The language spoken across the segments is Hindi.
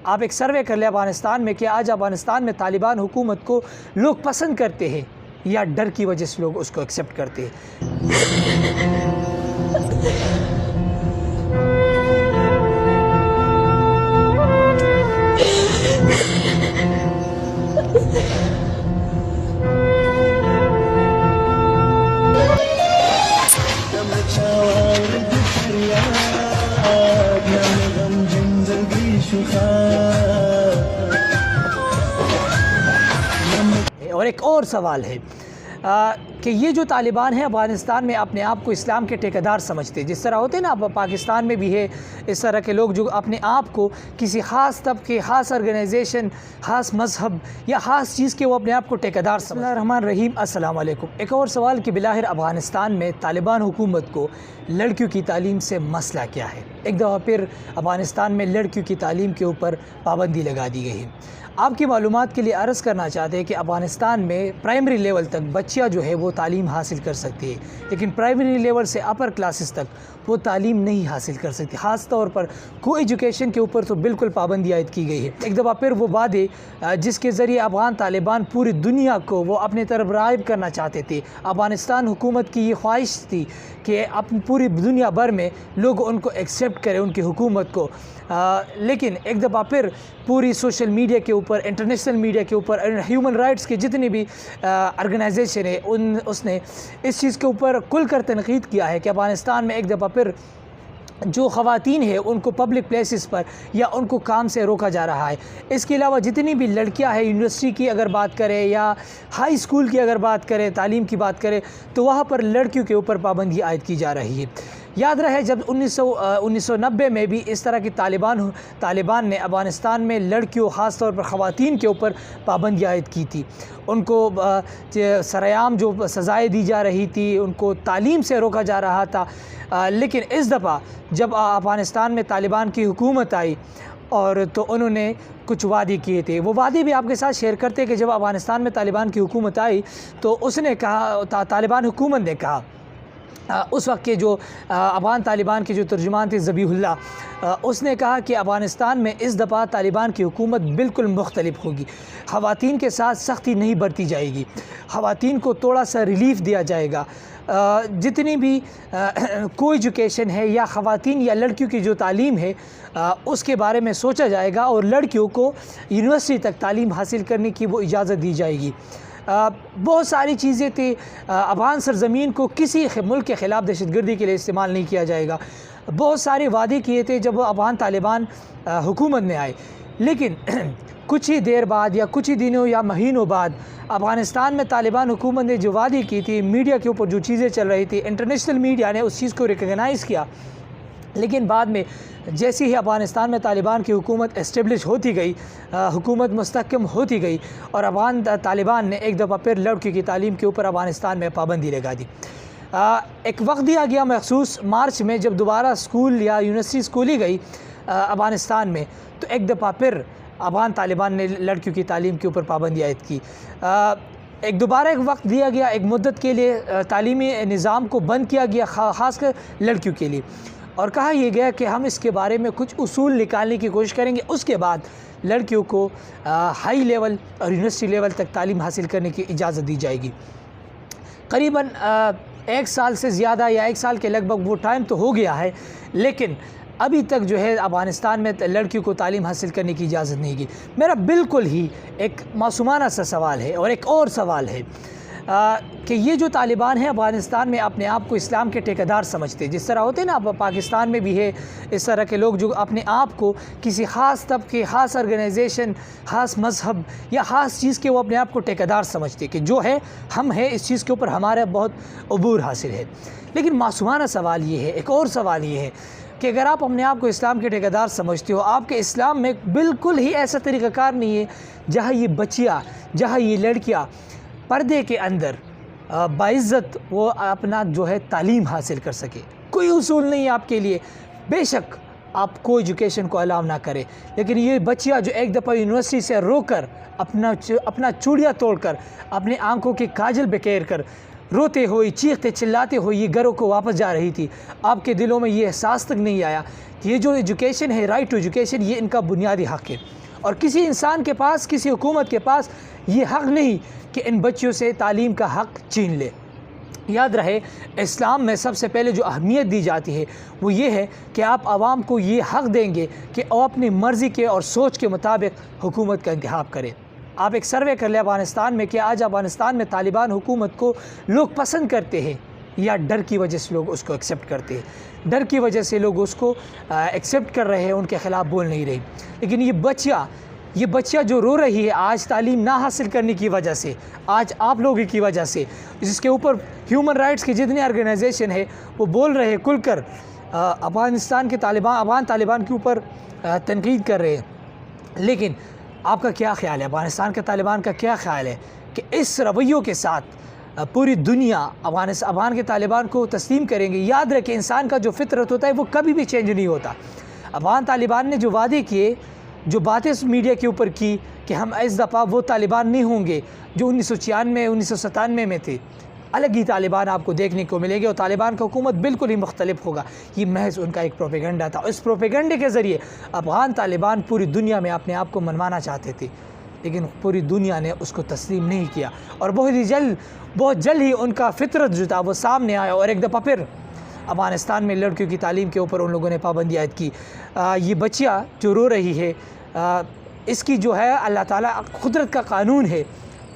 आप एक सर्वे कर ले अफ़गानिस्तान में कि आज अफ़गानिस्तान में तालिबान हुकूमत को लोग पसंद करते हैं या डर की वजह से लोग उसको एक्सेप्ट करते हैं। और एक और सवाल है कि ये जो तालिबान है अफ़गानिस्तान में अपने आप को इस्लाम के ठेकेदार समझते हैं, जिस तरह होते हैं ना पाकिस्तान में भी है इस तरह के लोग जो अपने आप को किसी ख़ास तबके, ख़ास ऑर्गेनाइजेशन, ख़ास मज़हब या ख़ास चीज़ के वो अपने आप को ठेकेदार समझते हैं। बिस्मिल्लाहिर्रहमानिर्रहीम, अस्सलाम वालेकुम। एक और सवाल कि बिलाहिर अफ़गानिस्तान में तालिबान हुकूमत को लड़कियों की तालीम से मसला क्या है। एक दफ़ा फिर अफ़गानिस्तान में लड़कियों की तालीम के ऊपर पाबंदी लगा दी गई है। आपकी मालूमात के लिए अर्ज़ करना चाहते हैं कि अफ़गानिस्तान में प्राइमरी लेवल तक बच्चियाँ जो है वो तालीम हासिल कर सकती है, लेकिन प्राइमरी लेवल से अपर क्लासेस तक वो तालीम नहीं हासिल कर सकती। ख़ास तौर पर को एजुकेशन के ऊपर तो बिल्कुल पाबंदी आयद की गई है। एक दफ़ा फिर वो वादे जिसके ज़रिए अफ़गान तालिबान पूरी दुनिया को वो अपने तरफ राग़िब करना चाहते थे। अफ़गानिस्तान हुकूमत की ये ख्वाहिश थी कि अपनी पूरी दुनिया भर में लोग उनको एक्सेप्ट करें, उनकी हुकूमत को। लेकिन एक दफ़ा फिर पूरी सोशल मीडिया के ऊपर, इंटरनेशनल मीडिया के ऊपर, ह्यूमन राइट्स के जितनी भी ऑर्गेनाइजेशन है उसने इस चीज़ के ऊपर खुल कर तनकीद किया है कि अफ़गानिस्तान में एक दफ़ा फिर जो ख़वातीन है उनको पब्लिक प्लेसेस पर या उनको काम से रोका जा रहा है। इसके अलावा जितनी भी लड़कियां हैं, यूनिवर्सिटी की अगर बात करें या हाई स्कूल की अगर बात करें, तालीम की बात करें, तो वहाँ पर लड़कियों के ऊपर पाबंदी आयद की जा रही है। याद रहे जब 1990 में भी इस तरह की तालिबान ने अफ़गानिस्तान में लड़कियों, ख़ास तौर पर ख़वातीन के ऊपर पाबंदी आयद की थी। उनको सरेआम जो सज़ाएँ दी जा रही थी, उनको तालीम से रोका जा रहा था। लेकिन इस दफ़ा जब अफ़गानिस्तान में तालिबान की हुकूमत आई और तो उन्होंने कुछ वादे किए थे। वो वादे भी आपके साथ शेयर करते कि जब अफ़गानिस्तान में तालिबान की हुकूमत आई तो उसने कहा, तालिबान हुकूमत ने कहा, उस वक्त के जो अफ़गान तालिबान के जो तर्जुमान थे ज़बीहुल्लाह, उसने कहा कि अफ़गानिस्तान में इस दफ़ा तालिबान की हुकूमत बिल्कुल मुख्तलिफ होगी। ख़वातीन के साथ सख्ती नहीं बरती जाएगी, ख़वातीन को थोड़ा सा रिलीफ़ दिया जाएगा। जितनी भी को एजुकेशन है या ख़वातीन या लड़कियों की जो तालीम है उसके बारे में सोचा जाएगा और लड़कियों को यूनिवर्सिटी तक तालीम हासिल करने की वो इजाज़त दी जाएगी। बहुत सारी चीज़ें थी। अफ़गान सरज़मीन को किसी मुल्क के ख़िलाफ़ दहशतगर्दी के लिए इस्तेमाल नहीं किया जाएगा। बहुत सारे वादे किए थे जब अफ़गान तालिबान हुकूमत में आए, लेकिन कुछ ही देर बाद या कुछ ही दिनों या महीनों बाद अफ़गानिस्तान में तालिबान हुकूमत ने जो वादे की थी, मीडिया के ऊपर जो चीज़ें चल रही थी, इंटरनेशनल मीडिया ने उस चीज़ को रिकगनाइज़ किया। लेकिन बाद में जैसे ही अफ़गानिस्तान में तालिबान की हुकूमत इस्टेब्लिश होती गई, हुकूमत मुस्तहकम होती गई और अफ़गान तालिबान ने एक दफ़ा फिर लड़कियों की तालीम के ऊपर अफ़गानिस्तान में पाबंदी लगा दी। एक वक्त दिया गया मखसूस मार्च में जब दोबारा स्कूल या यूनिवर्सिटी खोली गई अफ़गानिस्तान में, तो एक दफ़ा फिर अफ़गान तालिबान ने लड़कियों की तालीम के ऊपर पाबंदी आयद की। एक दोबारा एक वक्त दिया गया, एक मुद्दत के लिए तालीमी निज़ाम को बंद किया गया, ख़ासकर लड़कियों के लिए, और कहा यह गया कि हम इसके बारे में कुछ उसूल निकालने की कोशिश करेंगे। उसके बाद लड़कियों को हाई लेवल और यूनिवर्सिटी लेवल तक तालीम हासिल करने की इजाज़त दी जाएगी। करीबन 1 साल से ज़्यादा या 1 साल के लगभग वो टाइम तो हो गया है, लेकिन अभी तक जो है अफ़गानिस्तान में लड़कियों को तालीम हासिल करने की इजाज़त नहीं की। मेरा बिल्कुल ही एक मासूमाना सा सवाल है और एक और सवाल है कि ये जो तालिबान है अफ़गानिस्तान में अपने आप को इस्लाम के ठेकेदार समझते हैं, जिस तरह होते हैं ना पाकिस्तान में भी है इस तरह के लोग जो अपने आप को किसी ख़ास तबके, ख़ास ऑर्गेनाइजेशन, ख़ास मज़हब या ख़ास चीज़ के वो अपने आप को ठेकेदार समझते हैं कि जो है हम हैं, इस चीज़ के ऊपर हमारा बहुत अबूर हासिल है। लेकिन मासूमाना सवाल ये है, एक और सवाल ये है कि अगर आप अपने आप को इस्लाम के ठेकेदार समझते हो, आपके इस्लाम में बिल्कुल ही ऐसा तरीक़ाकार नहीं है जहाँ ये बच्चियाँ, जहाँ ये लड़कियाँ पर्दे के अंदर बाइज़्ज़त वो अपना जो है तालीम हासिल कर सके। कोई उसूल नहीं है आपके लिए। बेशक आप को एजुकेशन को अलाउ ना करें, लेकिन ये बच्चियाँ जो एक दफ़ा यूनिवर्सिटी से रोकर अपना चूड़ियाँ तोड़कर, अपने आंखों के काजल बेखेर कर रोते हुए, चीखते चिल्लाते हुए ये घरों को वापस जा रही थी। आपके दिलों में ये एहसास तक नहीं आया कि ये जो एजुकेशन है, राइट टू एजुकेशन, ये इनका बुनियादी हक़ है और किसी इंसान के पास, किसी हुकूमत के पास ये हक़ नहीं कि इन बच्चों से तालीम का हक़ छीन ले। याद रहे, इस्लाम में सबसे पहले जो अहमियत दी जाती है वो ये है कि आप आवाम को ये हक़ देंगे कि वो अपनी मर्ज़ी के और सोच के मुताबिक हुकूमत का इंतखाब करें। आप एक सर्वे कर लें अफ़गानिस्तान में कि आज अफ़गानिस्तान में तालिबान हुकूमत को लोग पसंद करते हैं या डर की वजह से लोग उसको एक्सेप्ट करते हैं। डर की वजह से लोग उसको एक्सेप्ट कर रहे हैं, उनके ख़िलाफ़ बोल नहीं रही। लेकिन ये बच्चियाँ जो रो रही है आज तालीम ना हासिल करने की वजह से, आज आप लोगों की वजह से, जिसके ऊपर ह्यूमन राइट्स की जितनी ऑर्गेनाइजेशन है वो बोल रहे हैं खुलकर, अफ़गानिस्तान के अफ़गान तालिबान के ऊपर तनकीद कर रहे हैं। लेकिन आपका क्या ख़्याल है, अफ़गानिस्तान के तालिबान का क्या ख़्याल है कि इस रवैयों के साथ पूरी दुनिया अफ़गान के तालिबान को तस्लीम करेंगे? याद रखें, इंसान का जो फितरत होता है वो कभी भी चेंज नहीं होता। अफ़गान तालिबान ने जो वादे किए, जो बातें मीडिया के ऊपर की कि हम इस दफ़ा वो तालिबान नहीं होंगे जो 1996 1997 में थे, अलग ही तालिबान आपको देखने को मिलेंगे और तालिबान का हुकूमत बिल्कुल ही मुख्तलिफ होगा। ये महज उनका एक प्रोपेगेंडा था। इस प्रोपेगेंडे के ज़रिए अफ़गान तालिबान पूरी दुनिया में अपने आप को मनवाना चाहते थे, लेकिन पूरी दुनिया ने उसको तस्लीम नहीं किया और बहुत जल्द ही उनका फितरत जो था वो सामने आया और एक दफ़ा फिर अफ़गानिस्तान में लड़कियों की तालीम के ऊपर उन लोगों ने पाबंदी आयद की। ये बच्चियाँ जो रो रही है, इसकी जो है अल्लाह ताला कुदरत का कानून है।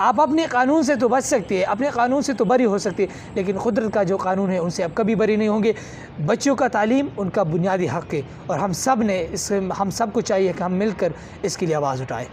आप अपने कानून से तो बच सकते हैं, अपने कानून से तो बरी हो सकते हैं, लेकिन कुदरत का जो कानून है उनसे आप कभी बरी नहीं होंगे। बच्चों का तालीम उनका बुनियादी हक़ है और हम सब को चाहिए कि हम मिलकर इसके लिए आवाज़ उठाएँ।